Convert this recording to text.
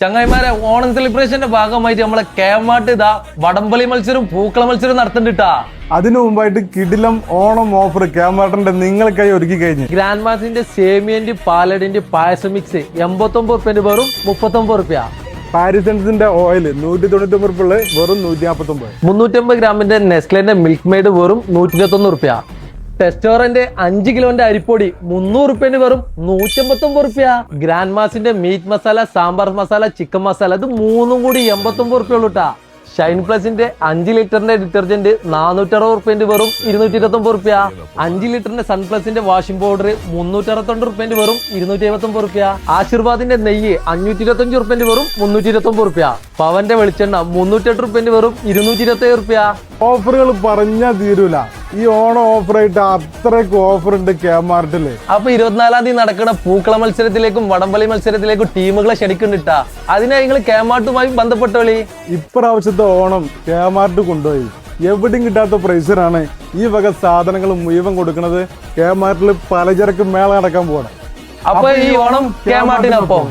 ചങ്ങായിമാരെ ഓണം സെലിബ്രേഷന്റെ ഭാഗമായിട്ട് നമ്മളെ കേമാട്ട് ഇതാ വടംവലി മത്സരം പൂക്കള മത്സരം നടത്തുന്നുണ്ടാ. അതിനു മുമ്പായിട്ട് കിടിലം ഓണം ഓഫർ കേമാട്ടന്റെ നിങ്ങൾക്കായി ഒരുക്കി കഴിഞ്ഞു. ഗ്രാൻഡ് മാസിന്റെ സേമിയന്റെ പാലടിന്റെ പായസം മിക്സ് 89 റുപ്യന്റെ വെറും 39 റുപ്യ. പാരിസൺസിന്റെ ഓയിൽ 199 റുപ്യ വെറും 149. 350 ഗ്രാമിന്റെ നെസ്ലേന്റെ മിൽക്ക് മെയ്ഡ് വെറും 121 റുപ്യ. ടെസ്റ്റോറന്റ് 5 കിലോന്റെ അരിപ്പൊടി 300 റുപ്യന് വെറും 189 റുപ്യ. ഗ്രാൻഡ് മാസിന്റെ മീറ്റ് മസാല, സാമ്പാർ മസാല, ചിക്കൻ മസാല ഇത് മൂന്നും കൂടി 89 റുപ്യ ഉള്ളൂട്ടാ. ഷൈൻ പ്ലസിന്റെ 5 ലിറ്ററിന്റെ ഡിറ്റർജന്റ് 460 റുപ്യന്റെ വെറും 229 റുപ്യ. 5 ലിറ്ററിന്റെ സൺപ്ലസിന്റെ വാഷിംഗ് പൗഡർ 362 റുപ്യന്റെ വെറും 279 റുപ്യ. ആശീർവാദിന്റെ നെയ്യ് 525 റുപ്യന്റെ വെറും 329 റുപ്യ. പവന്റെ വെളിച്ചെണ്ണ 308 റുപ്യന്റെ വെറും 227 റുപ്യ. ഓഫറുകൾ പറഞ്ഞാൽ തീരൂല. ഈ ഓണം ഓഫറായിട്ട് അത്രയ്ക്ക് ഓഫർ ഉണ്ട് കേമാർട്ടില്. അപ്പൊ 24-ാം തീയതി നടക്കുന്ന പൂക്കള മത്സരത്തിലേക്കും വടംവലി മത്സരത്തിലേക്കും ടീമുകളെ ക്ഷണിക്കുന്നുണ്ടാ. അതിനായി നിങ്ങൾ കേമാർട്ടുമായി ബന്ധപ്പെട്ടോളി. ഇപ്രാവശ്യത്തെ ഓണം കേമാർട്ട് കൊണ്ടുപോയി എവിടെയും കിട്ടാത്ത പ്രൈസിനാണ് ഈ വക സാധനങ്ങൾ മുഴുവൻ കൊടുക്കുന്നത്. കേമാർട്ടിൽ പലചരക്ക് മേള നടക്കാൻ പോകണം. അപ്പൊ ഈ ഓണം കേമാർട്ടിനൊപ്പം.